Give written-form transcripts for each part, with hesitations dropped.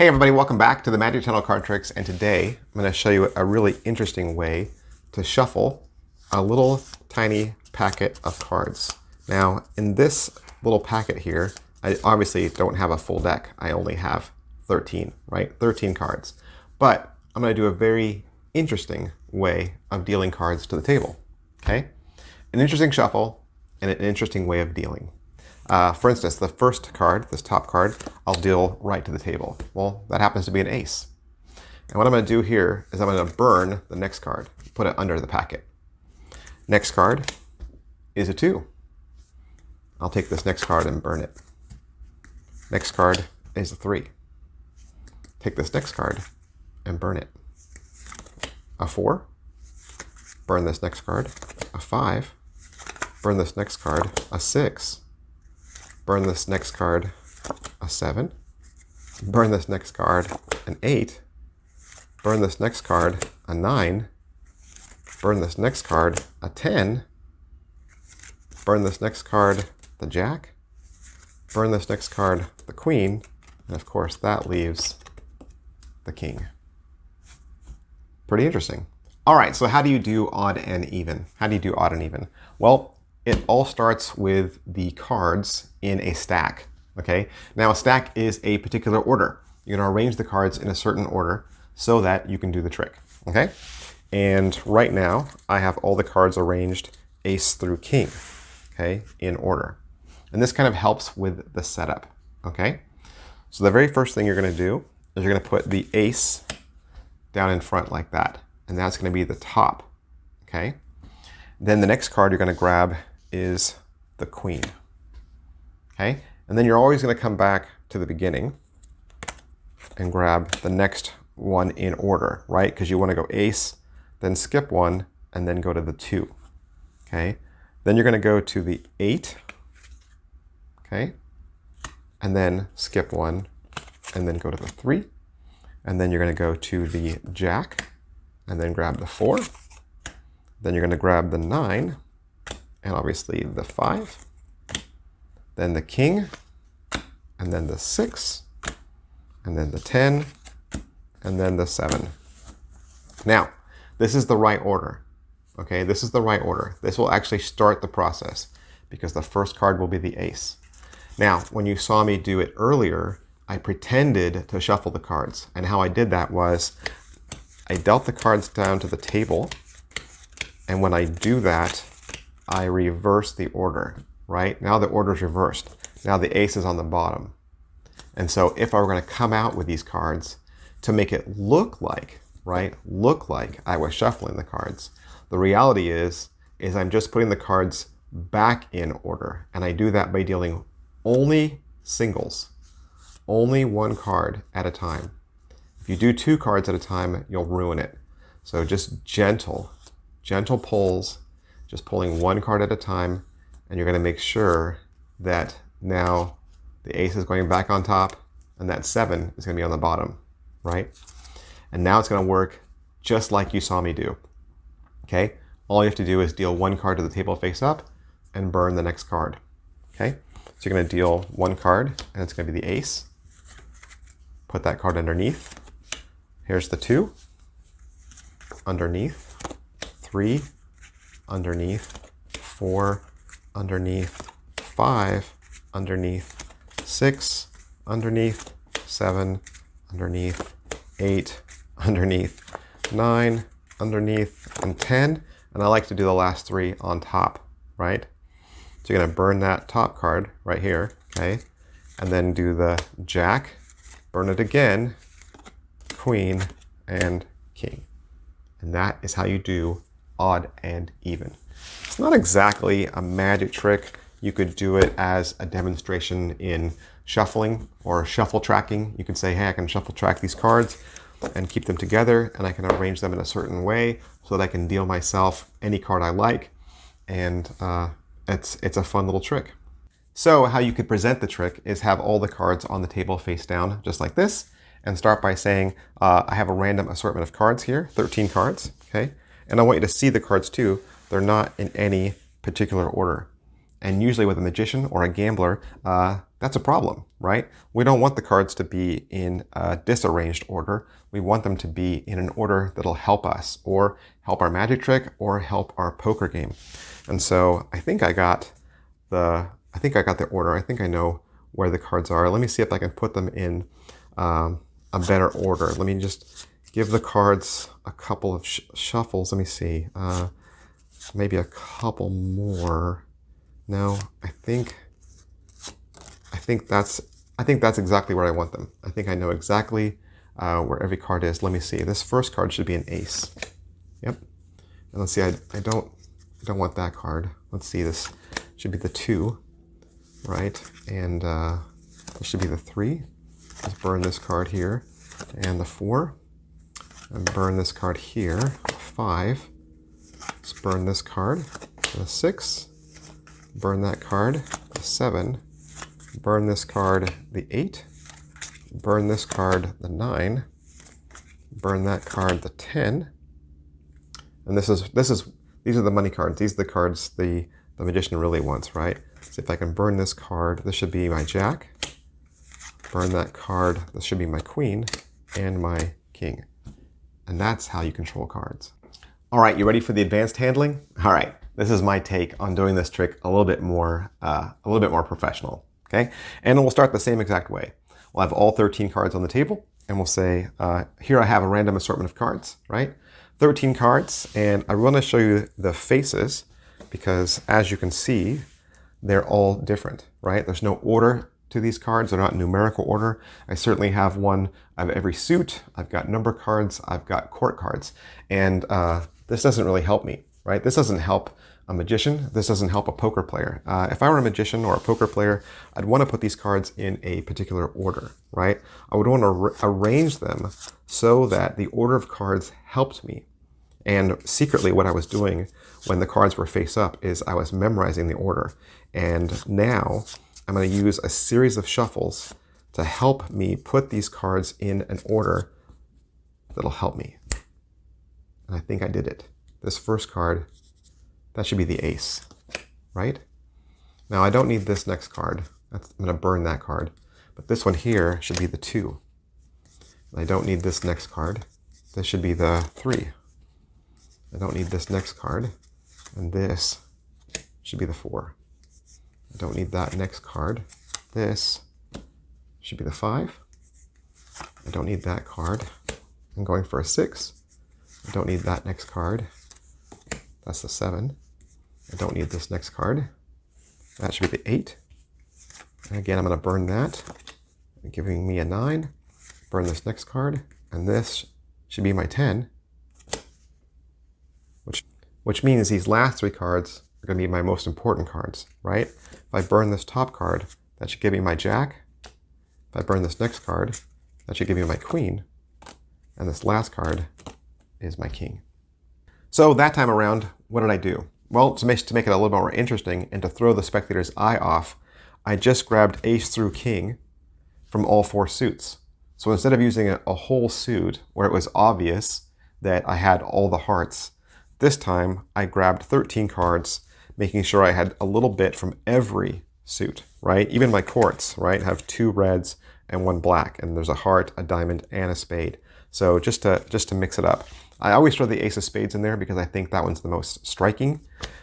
Hey everybody, welcome back to the Magic Channel Card Tricks, and today I'm going to show you a really interesting way to shuffle a little tiny packet of cards. Now in this little packet here, I obviously don't have a full deck. I only have 13, right? 13 cards. But I'm going to do a very interesting way of dealing cards to the table, okay? An interesting shuffle and an interesting way of dealing. For instance, the first card, this top card, I'll deal right to the table. Well, that happens to be an ace. And what I'm going to do here is I'm going to burn the next card, put it under the packet. Next card is a 2. I'll take this next card and burn it. Next card is a 3. Take this next card and burn it. A 4. Burn this next card. A 5. Burn this next card. A 6. Burn this next card, a 7. Burn this next card, an 8. Burn this next card, a 9. Burn this next card, a 10. Burn this next card, the Jack. Burn this next card, the Queen. And of course, that leaves the King. Pretty interesting. All right, so how do you do odd and even? How do you do odd and even? Well, it all starts with the cards in a stack, okay? Now a stack is a particular order. You're gonna arrange the cards in a certain order so that you can do the trick, okay? And right now, I have all the cards arranged ace through king, okay, in order. And this kind of helps with the setup, okay? So the very first thing you're gonna do is you're gonna put the ace down in front like that, and that's gonna be the top, okay? Then the next card you're gonna grab is the Queen, okay? And then you're always going to come back to the beginning and grab the next one in order, right? Because you want to go ace, then skip 1, and then go to the 2, okay? Then you're going to go to the 8, okay? And then skip 1, and then go to the 3. And then you're going to go to the Jack, and then grab the 4. Then you're going to grab the 9, and obviously the 5, then the King, and then the 6, and then the 10, and then the 7. Now, this is the right order, okay? This is the right order. This will actually start the process because the first card will be the ace. Now, when you saw me do it earlier, I pretended to shuffle the cards, and how I did that was I dealt the cards down to the table, and when I do that, I reverse the order, right? Now the order is reversed. Now the ace is on the bottom. And so if I were going to come out with these cards to make it look like, right, look like I was shuffling the cards, the reality is I'm just putting the cards back in order. And I do that by dealing only singles, only one card at a time. If you do 2 cards at a time, you'll ruin it. So just gentle pulls, just pulling one card at a time, and you're going to make sure that now the ace is going back on top and that 7 is going to be on the bottom, right? And now it's going to work just like you saw me do, okay? All you have to do is deal one card to the table face up and burn the next card, okay? So you're going to deal one card, and it's going to be the ace. Put that card underneath. Here's the 2, underneath, 3, underneath, 4, underneath, 5, underneath, 6, underneath, 7, underneath, 8, underneath, 9, underneath, and 10. And I like to do the last 3 on top, right? So you're going to burn that top card right here, okay? And then do the Jack, burn it again, Queen, and King. And that is how you do odd and even. It's not exactly a magic trick. You could do it as a demonstration in shuffling or shuffle tracking. You can say, hey, I can shuffle track these cards and keep them together, and I can arrange them in a certain way so that I can deal myself any card I like. And it's a fun little trick. So how you could present the trick is have all the cards on the table face down, just like this, and start by saying, I have a random assortment of cards here, 13 cards, okay? And I want you to see the cards too. They're not in any particular order. And usually with a magician or a gambler, that's a problem, right? We don't want the cards to be in a disarranged order. We want them to be in an order that'll help us, or help our magic trick, or help our poker game. And so I think I got the order. I think I know where the cards are. Let me see if I can put them in a better order. Let me just give the cards a couple of shuffles. Let me see. Maybe a couple more. No, I think that's exactly where I want them. I think I know exactly where every card is. Let me see. This first card should be an ace. Yep. And let's see. I don't want that card. Let's see. This should be the 2, right? And this should be the 3. Let's burn this card here, and the 4, and burn this card here. 5. Let's burn this card. The 6. Burn that card. The 7. Burn this card. The 8. Burn this card. The 9. Burn that card. The 10. And these are the money cards. These are the cards the magician really wants, right? So if I can burn this card, this should be my jack. Burn that card. This should be my queen and my king. And that's how you control cards. All right, you ready for the advanced handling? All right, this is my take on doing this trick a little bit more professional. Okay, and we'll start the same exact way. We'll have all 13 cards on the table, and we'll say, here I have a random assortment of cards, right? 13 cards, and I want to show you the faces because, as you can see, they're all different, right? There's no order to these cards. They're not in numerical order. I certainly have one of every suit. I've got number cards. I've got court cards. And this doesn't really help me, right? This doesn't help a magician. This doesn't help a poker player. If I were a magician or a poker player, I'd want to put these cards in a particular order, right? I would want to arrange them so that the order of cards helped me. And secretly, what I was doing when the cards were face up is I was memorizing the order. And now I'm going to use a series of shuffles to help me put these cards in an order that'll help me. And I think I did it. This first card, that should be the ace, right? Now I don't need this next card. I'm going to burn that card. But this one here should be the 2. And I don't need this next card. This should be the 3. I don't need this next card. And this should be the 4. I don't need that next card. This should be the 5. I don't need that card. I'm going for a 6. I don't need that next card. That's the 7. I don't need this next card. That should be the 8. And again, I'm going to burn that, giving me a 9. Burn this next card, and this should be my 10, which means these last 3 cards are going to be my most important cards, right? If I burn this top card, that should give me my jack. If I burn this next card, that should give me my queen. And this last card is my king. So that time around, what did I do? Well, to make it a little more interesting and to throw the spectator's eye off, I just grabbed ace through king from all 4 suits. So instead of using a whole suit where it was obvious that I had all the hearts, this time I grabbed 13 cards, making sure I had a little bit from every suit, right? Even my courts, right, have 2 reds and 1 black, and there's a heart, a diamond, and a spade. So just to mix it up. I always throw the ace of spades in there because I think that one's the most striking.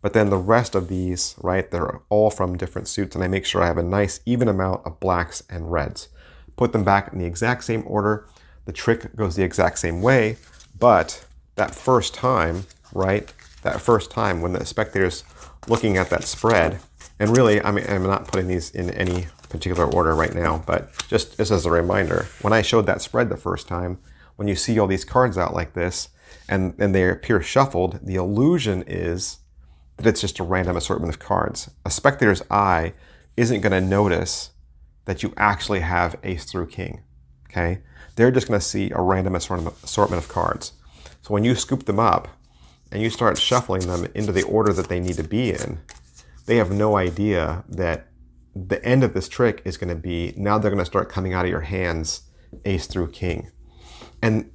But then the rest of these, right, they're all from different suits, and I make sure I have a nice even amount of blacks and reds. Put them back in the exact same order. The trick goes the exact same way, but that first time, right, that first time when the spectator's looking at that spread, and really, I mean, I'm not putting these in any particular order right now, but just as a reminder, when I showed that spread the first time, when you see all these cards out like this, and they appear shuffled, the illusion is that it's just a random assortment of cards. A spectator's eye isn't going to notice that you actually have ace through king, okay? They're just going to see a random assortment of cards. So when you scoop them up and you start shuffling them into the order that they need to be in, they have no idea that the end of this trick is going to be, now they're going to start coming out of your hands ace through king. And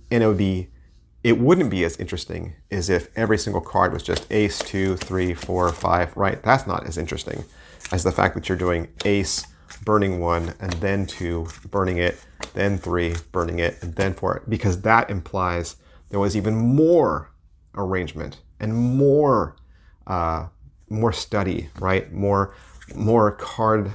it wouldn't be as interesting as if every single card was just ace, 2, 3, 4, 5, right? That's not as interesting as the fact that you're doing ace, burning 1, and then 2, burning it, then 3, burning it, and then 4, because that implies there was even more arrangement and more study, right? More card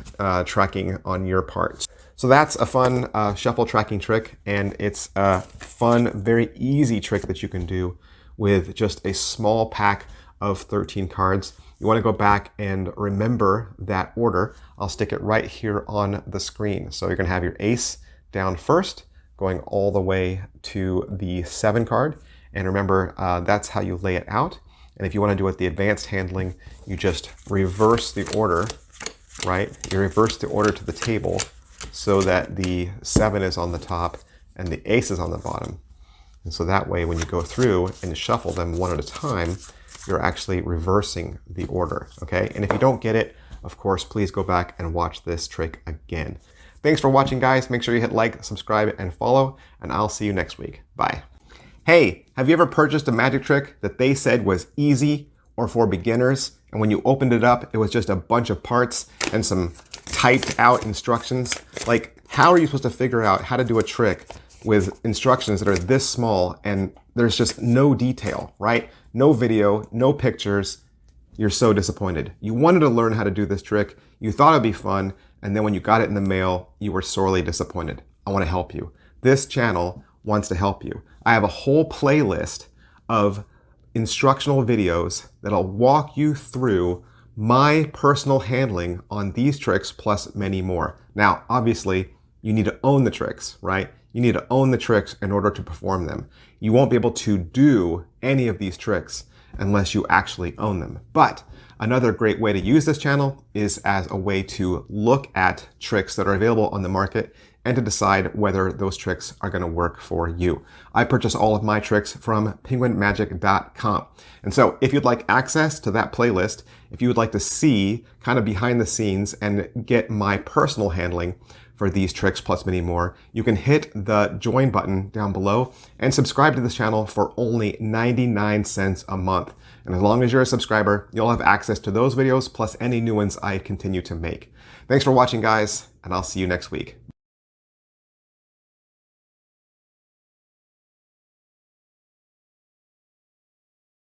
tracking on your part. So that's a fun shuffle tracking trick, and it's a fun, very easy trick that you can do with just a small pack of 13 cards. You want to go back and remember that order. I'll stick it right here on the screen. So you're going to have your ace down first, going all the way to the 7 card. And remember, that's how you lay it out. And if you want to do it the advanced handling, you just reverse the order, right? You reverse the order to the table so that the 7 is on the top and the ace is on the bottom. And so that way, when you go through and you shuffle them one at a time, you're actually reversing the order, okay? And if you don't get it, of course, please go back and watch this trick again. Thanks for watching, guys. Make sure you hit like, subscribe, and follow, and I'll see you next week. Bye. Hey, have you ever purchased a magic trick that they said was easy or for beginners, and when you opened it up, it was just a bunch of parts and some typed out instructions? Like, how are you supposed to figure out how to do a trick with instructions that are this small and there's just no detail, right? No video, no pictures. You're so disappointed. You wanted to learn how to do this trick. You thought it'd be fun. And then when you got it in the mail, you were sorely disappointed. I want to help you. This channel wants to help you. I have a whole playlist of instructional videos that'll walk you through my personal handling on these tricks plus many more. Now, obviously, you need to own the tricks, right? You need to own the tricks in order to perform them. You won't be able to do any of these tricks unless you actually own them. But another great way to use this channel is as a way to look at tricks that are available on the market and to decide whether those tricks are going to work for you. I purchase all of my tricks from penguinmagic.com. And so if you'd like access to that playlist, if you would like to see kind of behind the scenes and get my personal handling for these tricks plus many more, you can hit the join button down below and subscribe to this channel for only 99 cents a month. And as long as you're a subscriber, you'll have access to those videos plus any new ones I continue to make. Thanks for watching, guys, and I'll see you next week.